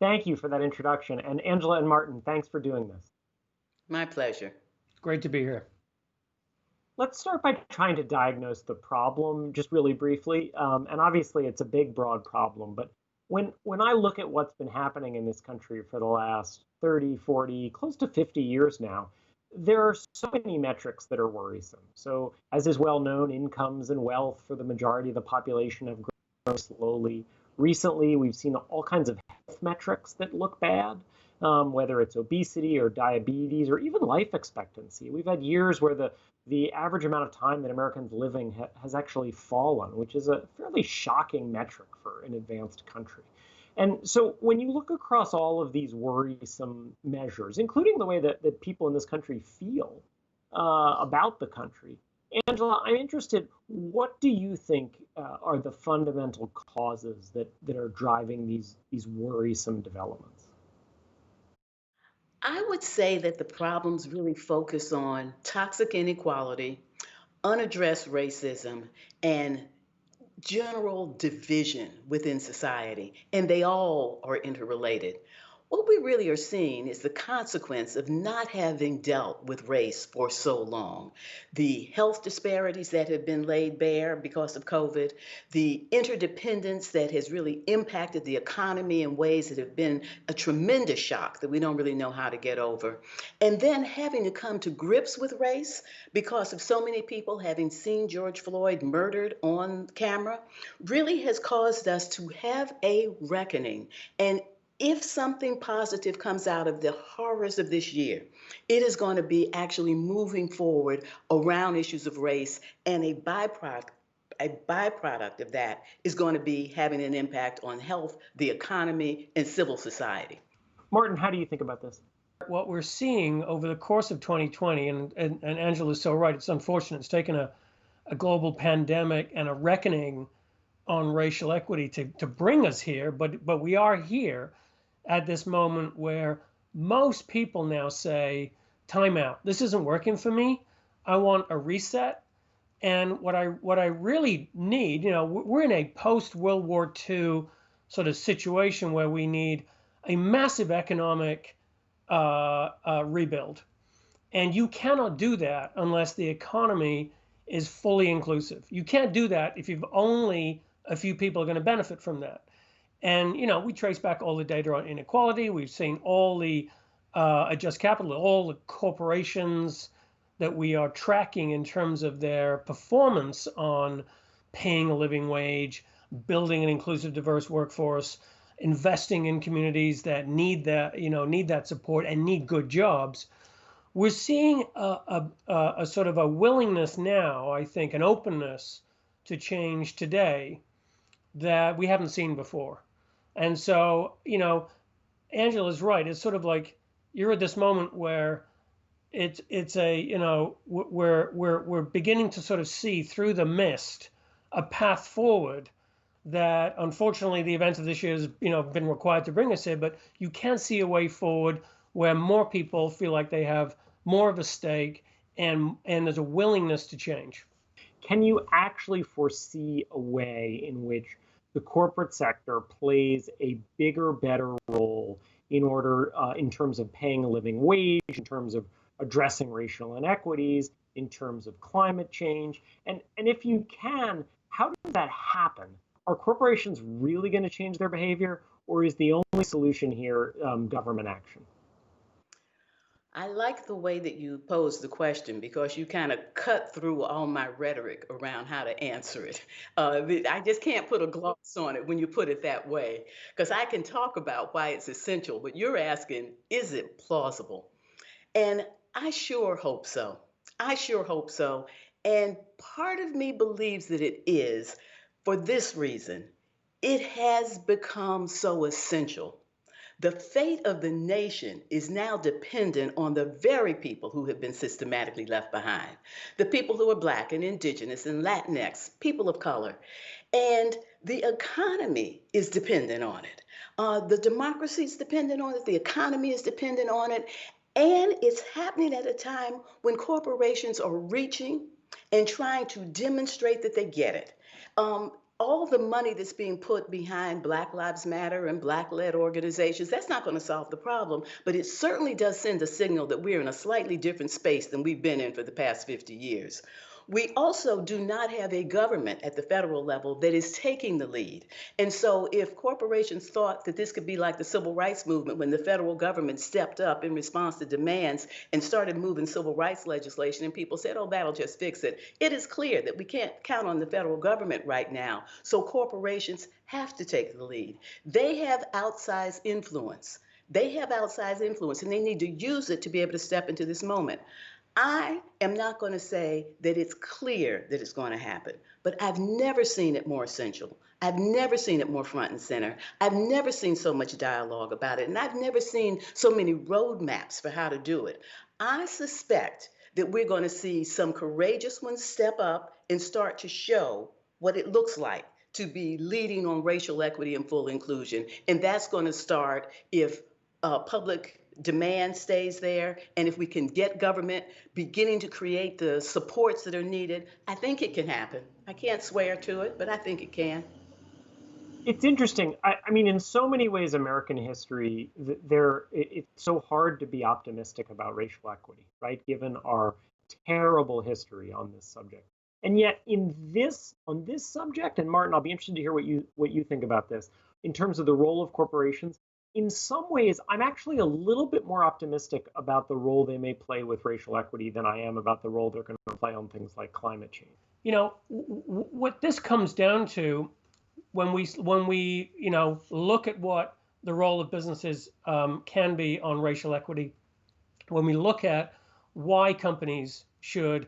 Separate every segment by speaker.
Speaker 1: Thank you for that introduction. And Angela and Martin, thanks for doing this.
Speaker 2: My pleasure.
Speaker 3: Great to be here.
Speaker 1: Let's start by trying to diagnose the problem just really briefly. And obviously, it's a big, broad problem. But when I look at what's been happening in this country for the last 30, 40, close to 50 years now, there are so many metrics that are worrisome. So, as is well known, incomes and wealth for the majority of the population have grown slowly. Recently, we've seen all kinds of health metrics that look bad. Whether it's obesity or diabetes or even life expectancy. We've had years where the average amount of time that Americans living has actually fallen, which is a fairly shocking metric for an advanced country. And so when you look across all of these worrisome measures, including the way that people in this country feel about the country, Angela, I'm interested, what do you think are the fundamental causes that are driving these worrisome developments?
Speaker 2: I would say that the problems really focus on toxic inequality, unaddressed racism, and general division within society, and they all are interrelated. What we really are seeing is the consequence of not having dealt with race for so long. The health disparities that have been laid bare because of COVID, the interdependence that has really impacted the economy in ways that have been a tremendous shock that we don't really know how to get over. And then having to come to grips with race because of so many people having seen George Floyd murdered on camera really has caused us to have a reckoning. And if something positive comes out of the horrors of this year, it is going to be actually moving forward around issues of race, and a byproduct of that is going to be having an impact on health, the economy, and civil society.
Speaker 1: Martin, how do you think about this?
Speaker 3: What we're seeing over the course of 2020, and Angela's so right, it's unfortunate. It's taken a global pandemic and a reckoning on racial equity to bring us here, but we are here at this moment where most people now say, time out, this isn't working for me. I want a reset. And what I really need, we're in a post-World War II sort of situation where we need a massive economic rebuild. And you cannot do that unless the economy is fully inclusive. You can't do that if you've only a few people are going to benefit from that. And, we trace back all the data on inequality. We've seen all the Adjust Capital, all the corporations that we are tracking in terms of their performance on paying a living wage, building an inclusive, diverse workforce, investing in communities that need that support and need good jobs. We're seeing a sort of a willingness now, I think, an openness to change today that we haven't seen before. And so, Angela's right. It's sort of like you're at this moment where we're beginning to sort of see through the mist a path forward that unfortunately the events of this year has been required to bring us here, but you can see a way forward where more people feel like they have more of a stake and there's a willingness to change.
Speaker 1: Can you actually foresee a way in which the corporate sector plays a bigger, better role in terms of paying a living wage, in terms of addressing racial inequities, in terms of climate change? And if you can, how does that happen? Are corporations really going to change their behavior, or is the only solution here government action?
Speaker 2: I like the way that you pose the question because you kind of cut through all my rhetoric around how to answer it. I just can't put a gloss on it when you put it that way, because I can talk about why it's essential, but you're asking, is it plausible? And I sure hope so. I sure hope so. And part of me believes that it is for this reason. It has become so essential. The fate of the nation is now dependent on the very people who have been systematically left behind. The people who are Black and Indigenous and Latinx, people of color. And the economy is dependent on it. The democracy is dependent on it. The economy is dependent on it. And it's happening at a time when corporations are reaching and trying to demonstrate that they get it. all the money that's being put behind Black Lives Matter and Black-led organizations, that's not going to solve the problem, but it certainly does send a signal that we're in a slightly different space than we've been in for the past 50 years. We also do not have a government at the federal level that is taking the lead. And so if corporations thought that this could be like the civil rights movement when the federal government stepped up in response to demands and started moving civil rights legislation and people said, oh, that'll just fix it. It is clear that we can't count on the federal government right now. So corporations have to take the lead. They have outsized influence. They have outsized influence and they need to use it to be able to step into this moment. I am not going to say that it's clear that it's going to happen, but I've never seen it more essential. I've never seen it more front and center. I've never seen so much dialogue about it, and I've never seen so many roadmaps for how to do it. I suspect that we're going to see some courageous ones step up and start to show what it looks like to be leading on racial equity and full inclusion. And that's going to start if public demand stays there, and if we can get government beginning to create the supports that are needed, I think it can happen. I can't swear to it, but I think it can.
Speaker 1: It's interesting. I mean, in so many ways, American history, it's so hard to be optimistic about racial equity, right? Given our terrible history on this subject. And yet, on this subject, and Martin, I'll be interested to hear what you think about this in terms of the role of corporations. In some ways, I'm actually a little bit more optimistic about the role they may play with racial equity than I am about the role they're going to play on things like climate change.
Speaker 3: You know, what this comes down to when we look at what the role of businesses can be on racial equity, when we look at why companies should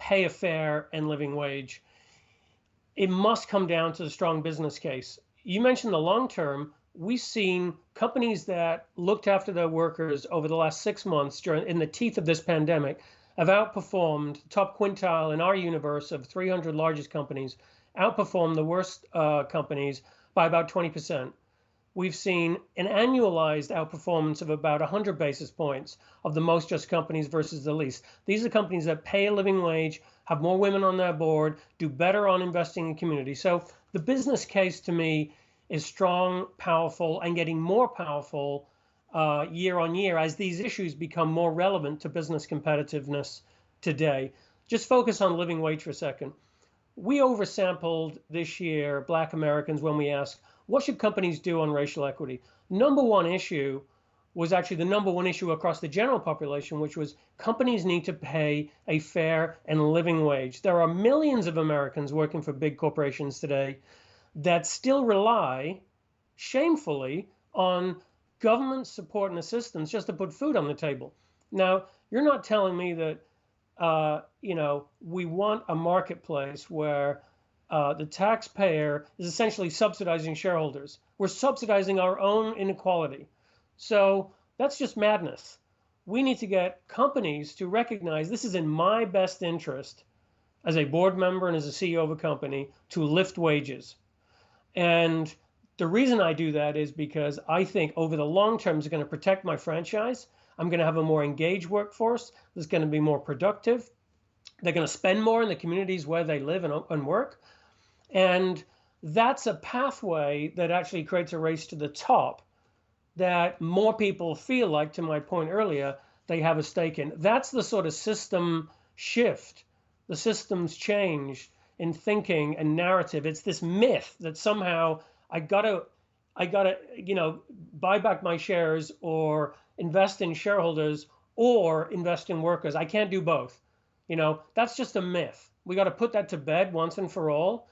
Speaker 3: pay a fair and living wage, it must come down to the strong business case. You mentioned the long term. We've seen companies that looked after their workers over the last 6 months in the teeth of this pandemic have outperformed top quintile in our universe of 300 largest companies, outperformed the worst companies by about 20%. We've seen an annualized outperformance of about 100 basis points of the most just companies versus the least. These are companies that pay a living wage, have more women on their board, do better on investing in community. So the business case to me is strong, powerful, and getting more powerful year on year as these issues become more relevant to business competitiveness today. Just focus on living wage for a second. We oversampled this year Black Americans when we asked, what should companies do on racial equity? Number one issue was actually the number one issue across the general population, which was companies need to pay a fair and living wage. There are millions of Americans working for big corporations today that still rely, shamefully, on government support and assistance just to put food on the table. Now, you're not telling me that, we want a marketplace where the taxpayer is essentially subsidizing shareholders. We're subsidizing our own inequality. So that's just madness. We need to get companies to recognize this is in my best interest as a board member and as a CEO of a company to lift wages. And the reason I do that is because I think over the long term, it's going to protect my franchise. I'm going to have a more engaged workforce that's going to be more productive. They're going to spend more in the communities where they live and work. And that's a pathway that actually creates a race to the top that more people feel like, to my point earlier, they have a stake in. That's the sort of system shift, the systems change in thinking and narrative. It's this myth that somehow I gotta, buy back my shares or invest in shareholders or invest in workers. I can't do both. That's just a myth. We got to put that to bed once and for all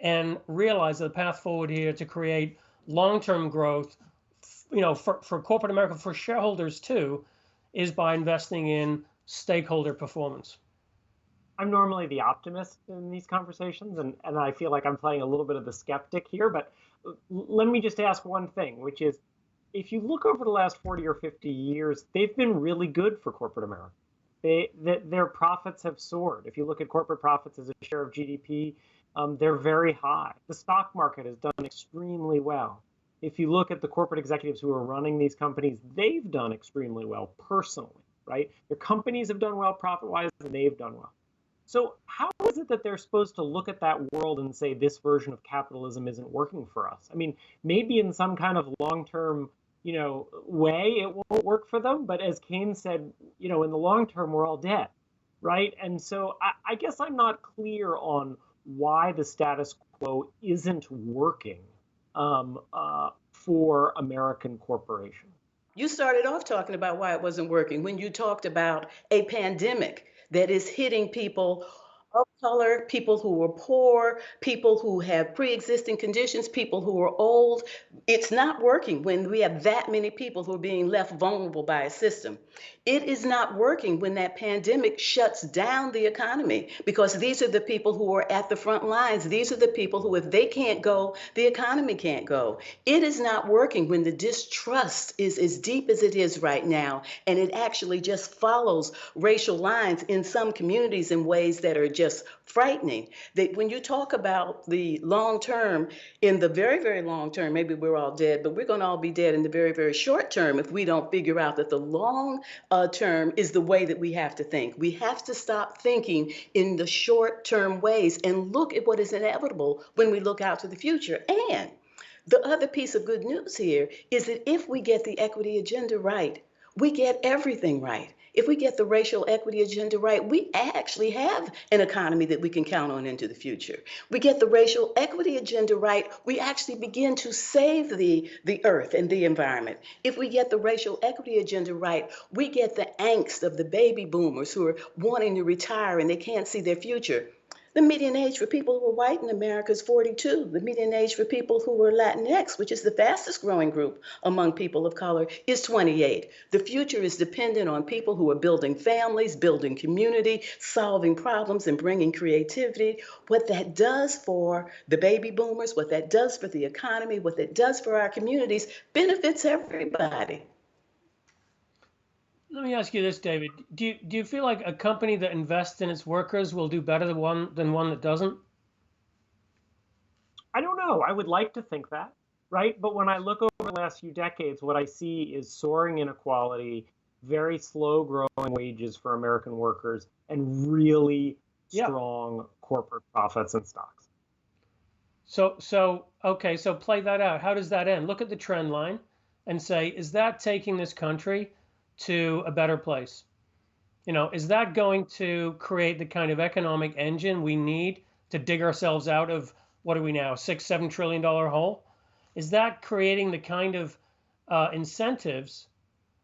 Speaker 3: and realize the path forward here to create long-term growth, for corporate America, for shareholders too, is by investing in stakeholder performance.
Speaker 1: I'm normally the optimist in these conversations, and I feel like I'm playing a little bit of the skeptic here, but let me just ask one thing, which is, if you look over the last 40 or 50 years, they've been really good for corporate America. Their profits have soared. If you look at corporate profits as a share of GDP, they're very high. The stock market has done extremely well. If you look at the corporate executives who are running these companies, they've done extremely well personally, right? Their companies have done well profit-wise, and they've done well. So how is it that they're supposed to look at that world and say this version of capitalism isn't working for us? I mean, maybe in some kind of long-term, way it won't work for them, but as Keynes said, in the long term, we're all dead, right? And so I guess I'm not clear on why the status quo isn't working for American corporations.
Speaker 2: You started off talking about why it wasn't working when you talked about a pandemic that is hitting people of color, people who are poor, people who have pre-existing conditions, people who are old. It's not working when we have that many people who are being left vulnerable by a system. It is not working when that pandemic shuts down the economy, because these are the people who are at the front lines. These are the people who, if they can't go, the economy can't go. It is not working when the distrust is as deep as it is right now, and it actually just follows racial lines in some communities in ways that are just frightening. That when you talk about the long term, in the very, very long term, maybe we're all dead, but we're going to all be dead in the very, very short term if we don't figure out that the long term is the way that we have to think. We have to stop thinking in the short term ways and look at what is inevitable when we look out to the future. And the other piece of good news here is that if we get the equity agenda right, we get everything right. If we get the racial equity agenda right, we actually have an economy that we can count on into the future. We get the racial equity agenda right, we actually begin to save the earth and the environment. If we get the racial equity agenda right, we get the angst of the baby boomers who are wanting to retire and they can't see their future. The median age for people who are white in America is 42. The median age for people who are Latinx, which is the fastest growing group among people of color, is 28. The future is dependent on people who are building families, building community, solving problems, and bringing creativity. What that does for the baby boomers, what that does for the economy, what that does for our communities benefits everybody.
Speaker 3: Let me ask you this, David. Do you feel like a company that invests in its workers will do better than one that doesn't?
Speaker 1: I don't know. I would like to think that, right? But when I look over the last few decades, what I see is soaring inequality, very slow growing wages for American workers, and really strong corporate profits and stocks.
Speaker 3: Okay, so play that out. How does that end? Look at the trend line and say, is that taking this country to a better place? Is that going to create the kind of economic engine we need to dig ourselves out of, what are we now, $6-7 trillion hole? Is that creating the kind of incentives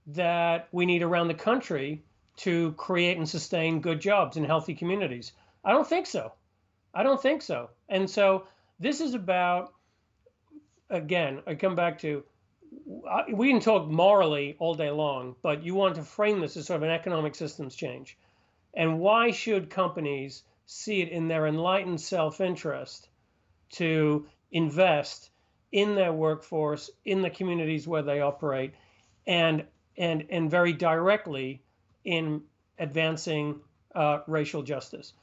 Speaker 3: that we need around the country to create and sustain good jobs in healthy communities? I don't think so. And so this is about, again, I come back to, we can talk morally all day long, but you want to frame this as sort of an economic systems change. And why should companies see it in their enlightened self-interest to invest in their workforce, in the communities where they operate, and very directly in advancing racial justice?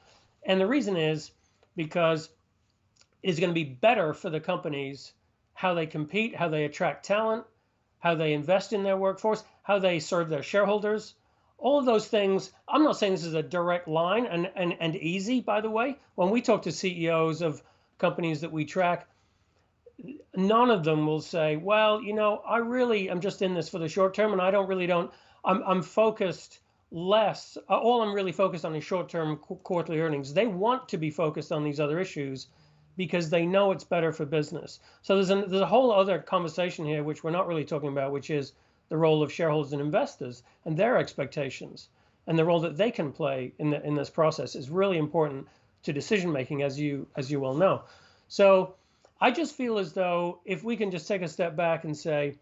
Speaker 3: And the reason is because it's going to be better for the companies how they compete, how they attract talent, how they invest in their workforce, how they serve their shareholders. All of those things, I'm not saying this is a direct line and easy, by the way. When we talk to CEOs of companies that we track, none of them will say, well, I really am just in this for the short term and I'm focused less. All I'm really focused on is short-term quarterly earnings. They want to be focused on these other issues because they know it's better for business. So there's a whole other conversation here, which we're not really talking about, which is the role of shareholders and investors and their expectations, and the role that they can play in this process is really important to decision making, as you well know. So I just feel as though if we can just take a step back and say,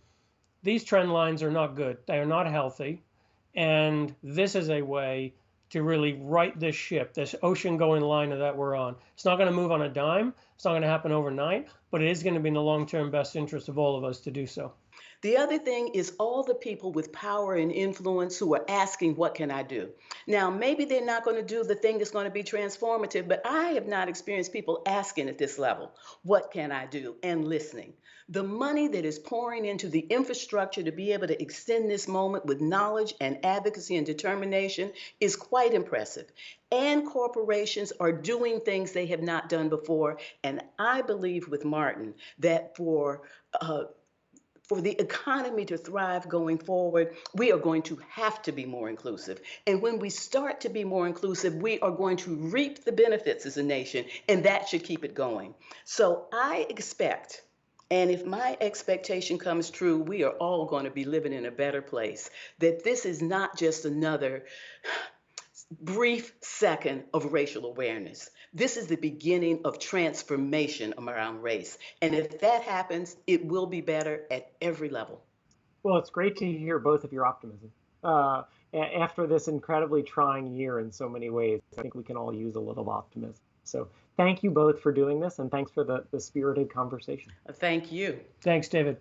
Speaker 3: these trend lines are not good, they are not healthy, and this is a way to really right this ship, this ocean-going liner that we're on. It's not going to move on a dime. It's not going to happen overnight, but it is going to be in the long-term best interest of all of us to do so.
Speaker 2: The other thing is all the people with power and influence who are asking, what can I do? Now, maybe they're not going to do the thing that's going to be transformative, but I have not experienced people asking at this level, what can I do? And listening. The money that is pouring into the infrastructure to be able to extend this moment with knowledge and advocacy and determination is quite impressive. And corporations are doing things they have not done before. And I believe with Martin that for the economy to thrive going forward, we are going to have to be more inclusive. And when we start to be more inclusive, we are going to reap the benefits as a nation, and that should keep it going. So I expect, and if my expectation comes true, we are all going to be living in a better place, that this is not just another brief second of racial awareness. This is the beginning of transformation around race. And if that happens, it will be better at every level.
Speaker 1: Well, it's great to hear both of your optimism. After this incredibly trying year in so many ways, I think we can all use a little optimism. So thank you both for doing this, and thanks for the spirited conversation.
Speaker 2: Thank you.
Speaker 3: Thanks, David.